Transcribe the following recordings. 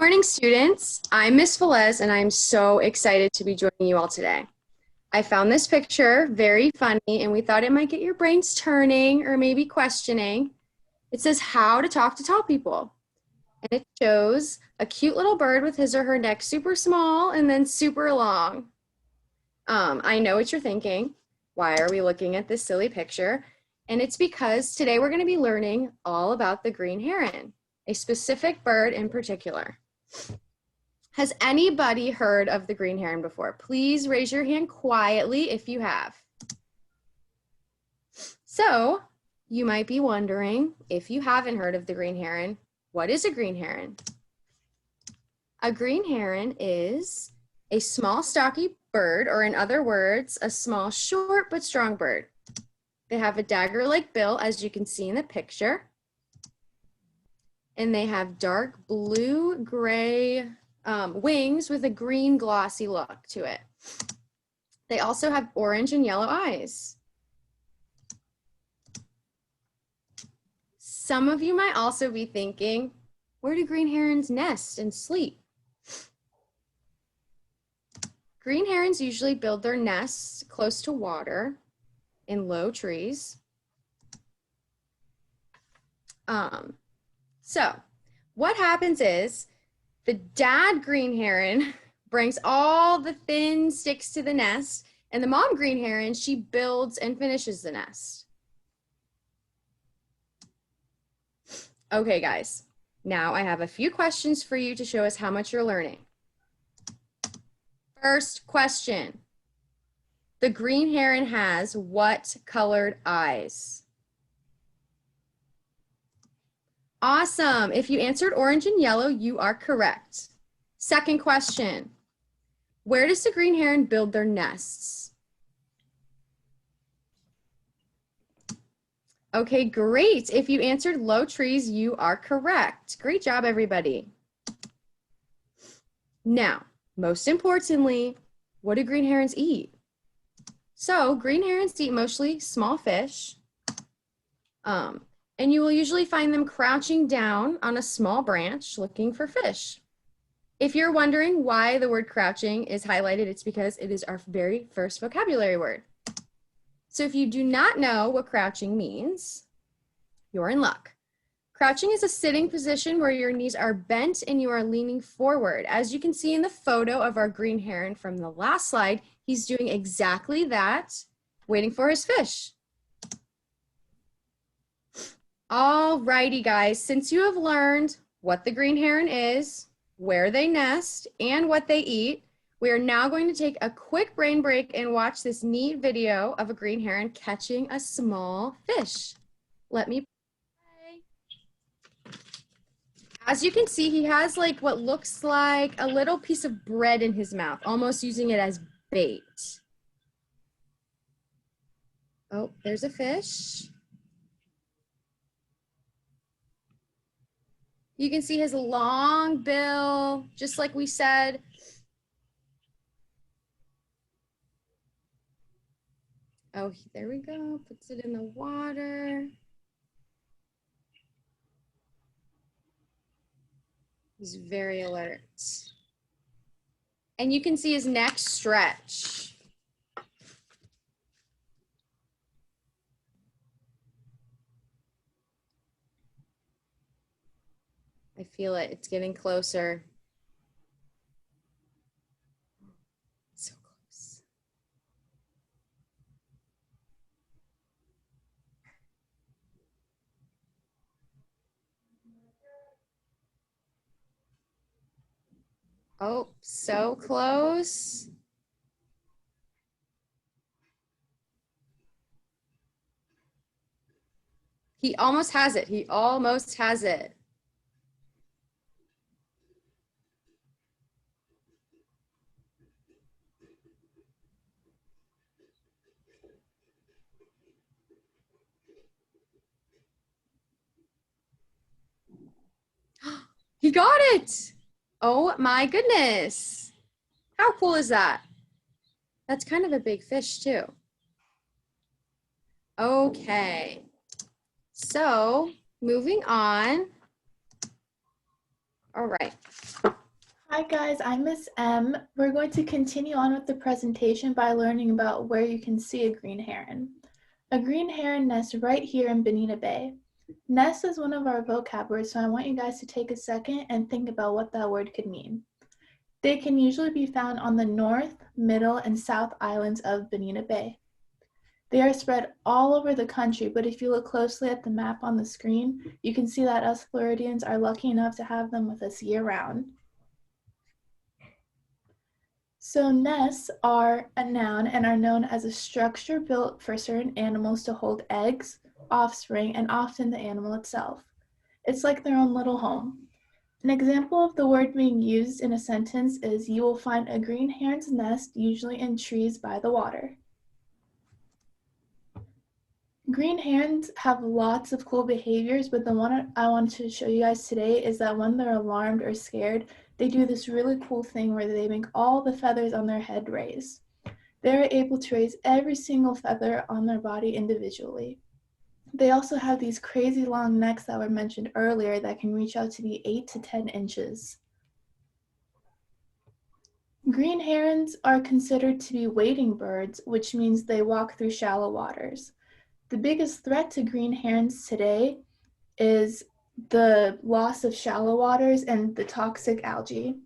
Morning, students. I'm Miss Velez, and I'm so excited to be joining you all today. I found this picture very funny, and we thought it might get your brains turning or maybe questioning. It says how to talk to tall people, and it shows a cute little bird with his or her neck super small and then super long. I know what you're thinking. Why are we looking at this silly picture? And it's because today we're going to be learning all about the green heron, a specific bird in particular. Has anybody heard of the green heron before? Please raise your hand quietly if you have. So you might be wondering, if you haven't heard of the green heron, what is a green heron? A green heron is a small stocky bird, or in other words, a small short but strong bird. They have a dagger-like bill, as you can see in the picture. And they have dark blue-gray wings with a green glossy look to it. They also have orange and yellow eyes. Some of you might also be thinking, where do green herons nest and sleep? Green herons usually build their nests close to water in low trees. So what happens is the dad green heron brings all the thin sticks to the nest, and the mom green heron, she builds and finishes the nest. Okay, guys, now I have a few questions for you to show us how much you're learning. First question. The green heron has what colored eyes? Awesome. If you answered orange and yellow, you are correct. Second question. Where does the green heron build their nests? Okay, great. If you answered low trees, you are correct. Great job, everybody. Now, most importantly, what do green herons eat? So green herons eat mostly small fish, and you will usually find them crouching down on a small branch looking for fish. If you're wondering why the word crouching is highlighted, it's because it is our very first vocabulary word. So if you do not know what crouching means, you're in luck. Crouching is a sitting position where your knees are bent and you are leaning forward. As you can see in the photo of our green heron from the last slide, he's doing exactly that, waiting for his fish. Alrighty, guys, since you have learned what the green heron is, where they nest, and what they eat, we are now going to take a quick brain break and watch this neat video of a green heron catching a small fish. Let me play. As you can see, he has like what looks like a little piece of bread in his mouth, almost using it as bait. Oh, there's a fish. You can see his long bill, just like we said. Oh, there we go. Puts it in the water. He's very alert. And you can see his neck stretch. I feel it. It's getting closer. So close. Oh, so close. He almost has it. He almost has it. He got it. Oh my goodness. How cool is that? That's kind of a big fish too. Okay. So moving on. All right. Hi guys, I'm Miss M. We're going to continue on with the presentation by learning about where you can see a green heron. A green heron nests right here in Bonita Bay. Nest is one of our vocab words, so I want you guys to take a second and think about what that word could mean. They can usually be found on the north, middle, and south islands of Bonita Bay. They are spread all over the country, but if you look closely at the map on the screen, you can see that us Floridians are lucky enough to have them with us year-round. So nests are a noun and are known as a structure built for certain animals to hold eggs, offspring, and often the animal itself. It's like their own little home. An example of the word being used in a sentence is you will find a green heron's nest usually in trees by the water. Green herons have lots of cool behaviors, but the one I want to show you guys today is that when they're alarmed or scared, they do this really cool thing where they make all the feathers on their head raise. They're able to raise every single feather on their body individually. They also have these crazy long necks that were mentioned earlier that can reach out to be 8 to 10 inches. Green herons are considered to be wading birds, which means they walk through shallow waters. The biggest threat to green herons today is the loss of shallow waters and the toxic algae.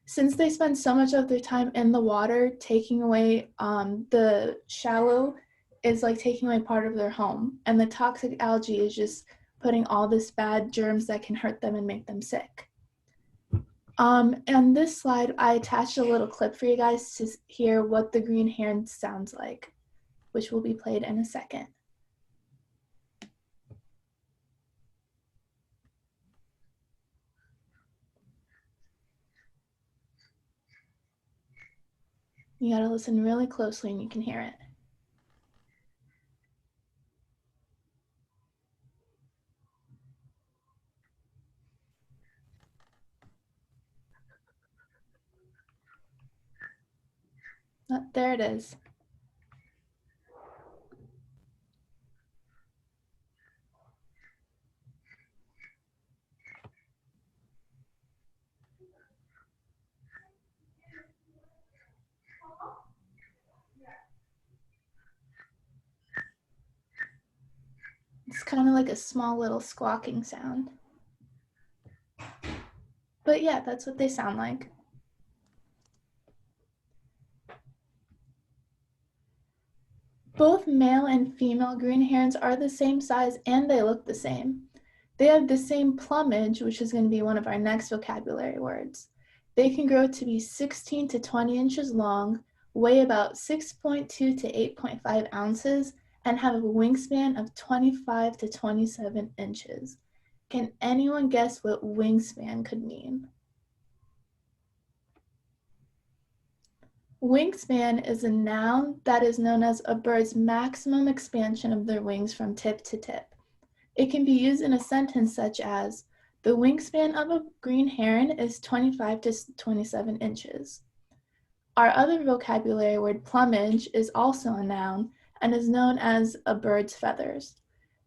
Since they spend so much of their time in the water, taking away the shallow is like taking away part of their home, and the toxic algae is just putting all this bad germs that can hurt them and make them sick. On this slide, I attached a little clip for you guys to hear what the green heron sounds like, which will be played in a second. You gotta listen really closely and you can hear it. Oh, there it is. It's kind of like a small little squawking sound. But yeah, that's what they sound like. Both male and female green herons are the same size and they look the same. They have the same plumage, which is going to be one of our next vocabulary words. They can grow to be 16 to 20 inches long, weigh about 6.2 to 8.5 ounces, and have a wingspan of 25 to 27 inches. Can anyone guess what wingspan could mean? Wingspan is a noun that is known as a bird's maximum expansion of their wings from tip to tip. It can be used in a sentence such as, the wingspan of a green heron is 25 to 27 inches. Our other vocabulary word plumage is also a noun and is known as a bird's feathers.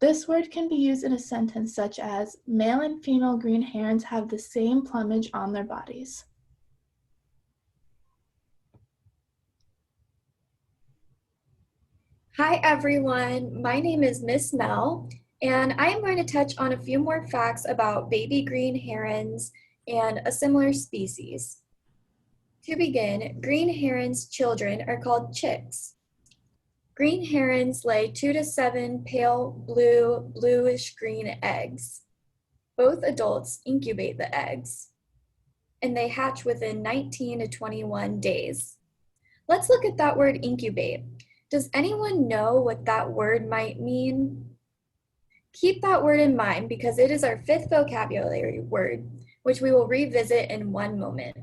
This word can be used in a sentence such as, male and female green herons have the same plumage on their bodies. Hi everyone, my name is Miss Mell, and I am going to touch on a few more facts about baby green herons and a similar species. To begin, green herons' children are called chicks. Green herons lay 2 to 7 pale blue, bluish-green eggs. Both adults incubate the eggs, and they hatch within 19 to 21 days. Let's look at that word incubate. Does anyone know what that word might mean? Keep that word in mind because it is our 5th vocabulary word, which we will revisit in one moment.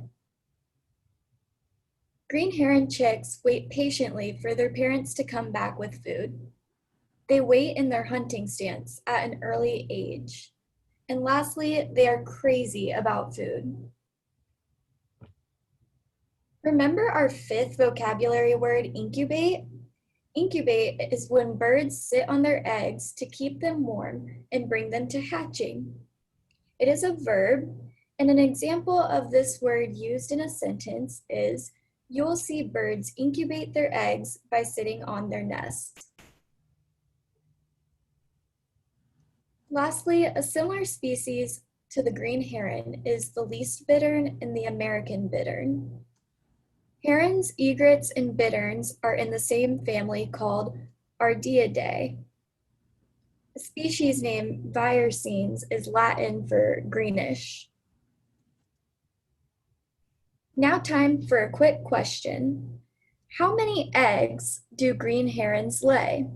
Green heron chicks wait patiently for their parents to come back with food. They wait in their hunting stance at an early age. And lastly, they are crazy about food. Remember our 5th vocabulary word, incubate? Incubate is when birds sit on their eggs to keep them warm and bring them to hatching. It is a verb, And an example of this word used in a sentence is, you'll see birds incubate their eggs by sitting on their nests. Lastly, a similar species to the green heron is the least bittern and the American bittern. Herons, egrets, and bitterns are in the same family called Ardeidae. The species name virescens is Latin for greenish. Now time for a quick question. How many eggs do green herons lay?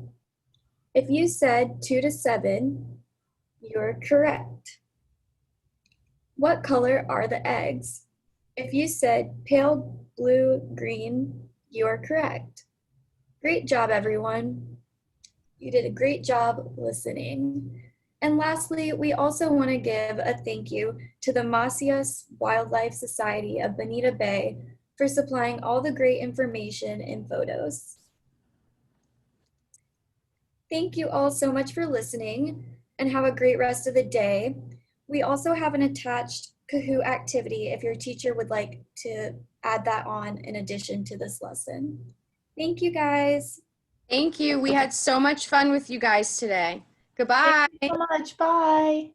If you said 2 to 7, you're correct. What color are the eggs? If you said pale blue, green, you're correct. Great job, everyone. You did a great job listening. And lastly, we also want to give a thank you to the Macias Wildlife Society of Bonita Bay for supplying all the great information and photos. Thank you all so much for listening and have a great rest of the day. We also have an attached Kahoot activity if your teacher would like to add that on in addition to this lesson. Thank you guys. Thank you. We had so much fun with you guys today. Goodbye. Thank you so much. Bye.